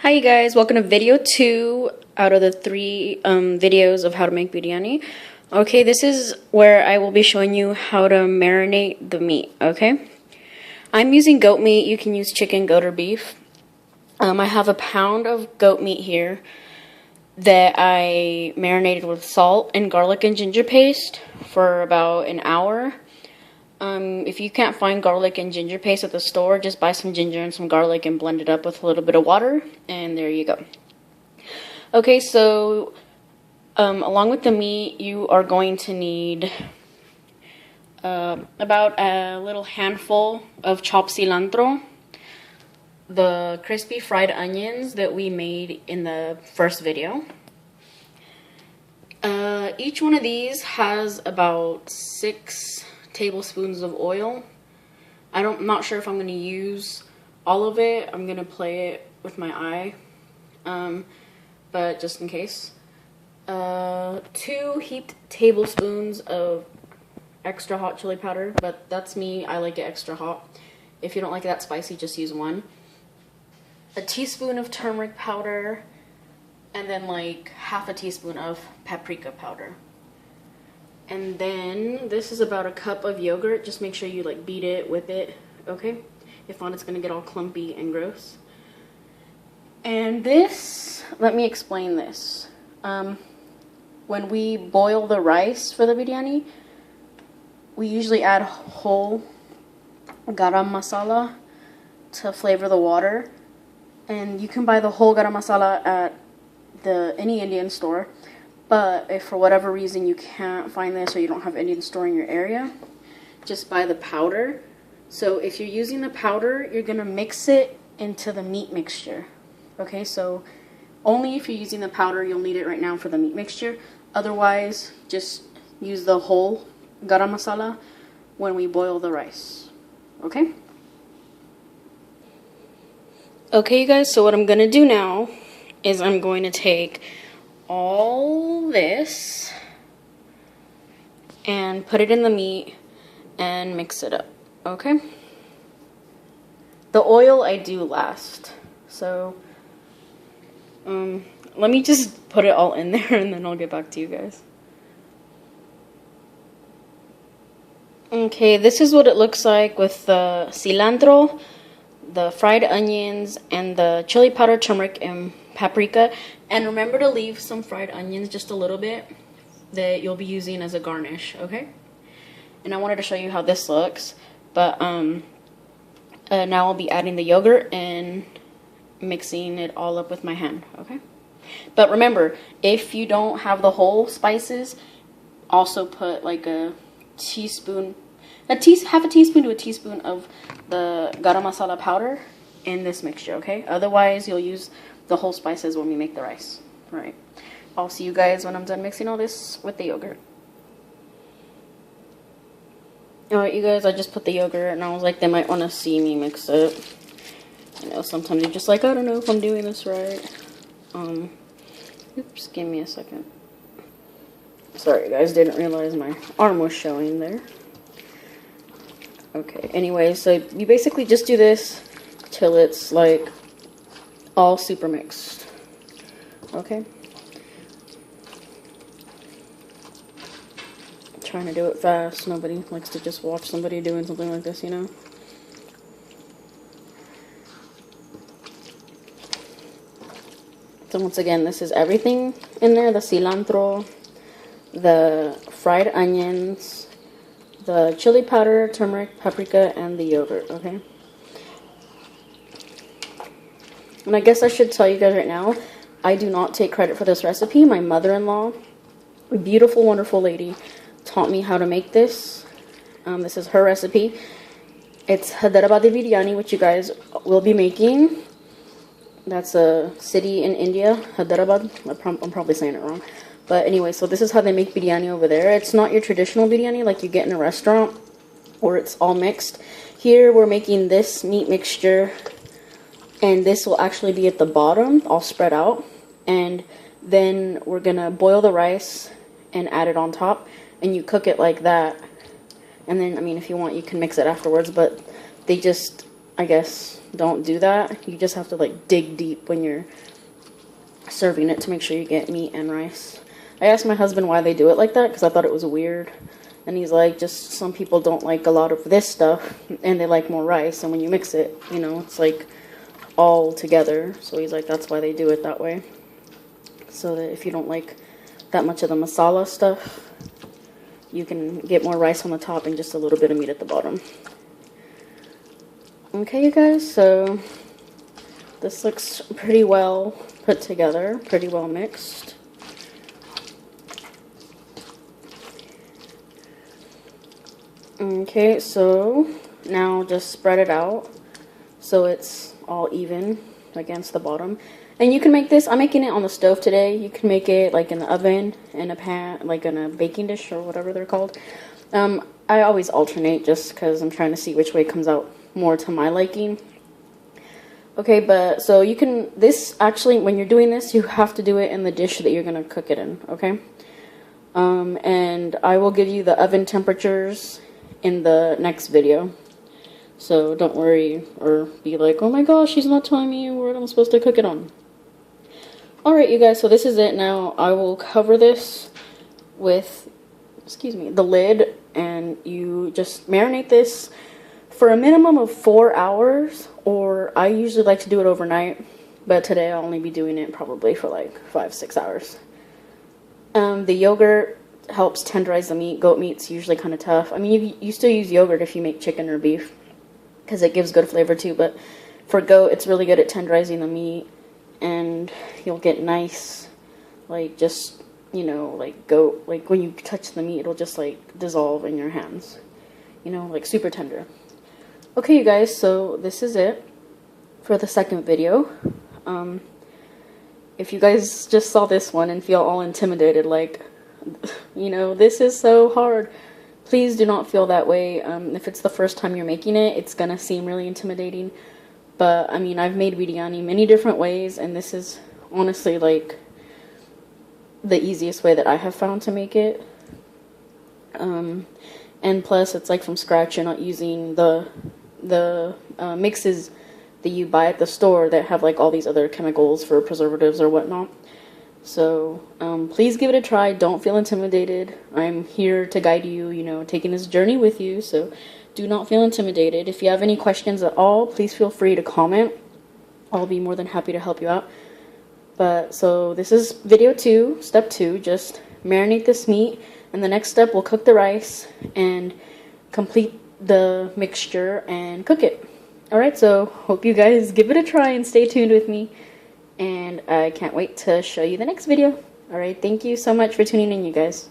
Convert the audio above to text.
Hi you guys, welcome to video 2 out of the 3 videos of how to make biryani. Okay, this is where I will be showing you how to marinate the meat, okay? I'm using goat meat. You can use chicken, goat, or beef. I have a pound of goat meat here that I marinated with salt and garlic and ginger paste for about an hour. If you can't find garlic and ginger paste at the store, just buy some ginger and some garlic and blend it up with a little bit of water, and there you go. Okay, so along with the meat, you are going to need about a little handful of chopped cilantro, the crispy fried onions that we made in the first video. Each one of these has about 6 tablespoons of oil. I'm not sure if I'm going to use all of it. I'm going to play it with my eye, but just in case. 2 heaped tablespoons of extra hot chili powder, but that's me. I like it extra hot. If you don't like it that spicy, just use 1. A teaspoon of turmeric powder, and then like half a teaspoon of paprika powder. And then this is about a cup of yogurt. Just make sure you like beat it with it, okay? If not, it's gonna get all clumpy and gross. And this, let me explain this. When we boil the rice for the biryani, we usually add whole garam masala to flavor the water. And you can buy the whole garam masala at any Indian store. But if for whatever reason you can't find this or you don't have Indian store in your area, just buy the powder. So if you're using the powder, you're going to mix it into the meat mixture. Okay, so only if you're using the powder, you'll need it right now for the meat mixture. Otherwise, just use the whole garam masala when we boil the rice. Okay? Okay, you guys, so what I'm going to do now is I'm going to take all this and put it in the meat and mix it up, okay? The oil I do last, so let me just put it all in there and then I'll get back to you guys. Okay, this is what it looks like with the cilantro, the fried onions, and the chili powder, turmeric, and paprika. And remember to leave some fried onions, just a little bit, that you'll be using as a garnish, okay? And I wanted to show you how this looks, but now I'll be adding the yogurt and mixing it all up with my hand, okay? But remember, if you don't have the whole spices, also put like a teaspoon, half a teaspoon to a teaspoon of the garam masala powder in this mixture, okay? Otherwise, you'll use the whole spices when we make the rice. All right. I'll see you guys when I'm done mixing all this with the yogurt. Alright, you guys, I just put the yogurt and I was like, they might want to see me mix it. I know sometimes you're just like, I don't know if I'm doing this right. Oops, give me a second. Sorry, guys, didn't realize my arm was showing there. Okay, anyway, so you basically just do this till it's like all super mixed, okay? I'm trying to do it fast. Nobody likes to just watch somebody doing something like this, you know? So once again, this is everything in there: the cilantro, the fried onions, the chili powder, turmeric, paprika, and the yogurt, okay? And I guess I should tell you guys right now, I do not take credit for this recipe. My mother-in-law, a beautiful, wonderful lady, taught me how to make this. This is her recipe. It's Hyderabadi biryani, which you guys will be making. That's a city in India, Hyderabad. I'm probably saying it wrong. But anyway, so this is how they make biryani over there. It's not your traditional biryani like you get in a restaurant where it's all mixed. Here, we're making this meat mixture, and this will actually be at the bottom, all spread out. And then we're going to boil the rice and add it on top. And you cook it like that. And then, I mean, if you want, you can mix it afterwards. But they just, I guess, don't do that. You just have to like dig deep when you're serving it to make sure you get meat and rice. I asked my husband why they do it like that because I thought it was weird. And he's like, just some people don't like a lot of this stuff and they like more rice. And when you mix it, you know, it's like all together. So he's like, that's why they do it that way. So that if you don't like that much of the masala stuff, you can get more rice on the top and just a little bit of meat at the bottom. Okay, you guys, so this looks pretty well put together, pretty well mixed. Okay, so now just spread it out so it's all even against the bottom. And you can make this, I'm making it on the stove today. You can make it like in the oven, in a pan, like in a baking dish or whatever they're called. I always alternate just because I'm trying to see which way comes out more to my liking. Okay, but so you can, this actually, when you're doing this, you have to do it in the dish that you're going to cook it in, okay? And I will give you the oven temperatures in the next video. So don't worry or be like, oh my gosh, she's not telling me what I'm supposed to cook it on. Alright, you guys, so this is it now. I will cover this with, the lid, and you just marinate this for a minimum of 4 hours, or I usually like to do it overnight, but today I'll only be doing it probably for like 5-6 hours. The yogurt helps tenderize the meat. Goat meat's usually kind of tough. I mean, you still use yogurt if you make chicken or beef, because it gives good flavor too, but for goat, it's really good at tenderizing the meat, and you'll get nice, like, just, you know, like goat, like when you touch the meat, it'll just like dissolve in your hands, you know, like super tender. Okay, you guys, so this is it for the second video. If you guys just saw this one and feel all intimidated, like, you know, this is so hard, please do not feel that way. If it's the first time you're making it, it's gonna seem really intimidating. But, I mean, I've made biryani many different ways, and this is honestly, like, the easiest way that I have found to make it. And plus, it's, like, from scratch. You're not using the mixes that you buy at the store that have, like, all these other chemicals for preservatives or whatnot. So, please give it a try. Don't feel intimidated. I'm here to guide you, you know, taking this journey with you, so do not feel intimidated. If you have any questions at all, please feel free to comment. I'll be more than happy to help you out. But, so, this is video 2, step 2, just marinate this meat, and the next step, we'll cook the rice, and complete the mixture, and cook it. Alright, so, hope you guys give it a try, and stay tuned with me, and I can't wait to show you the next video. Alright, thank you so much for tuning in, you guys.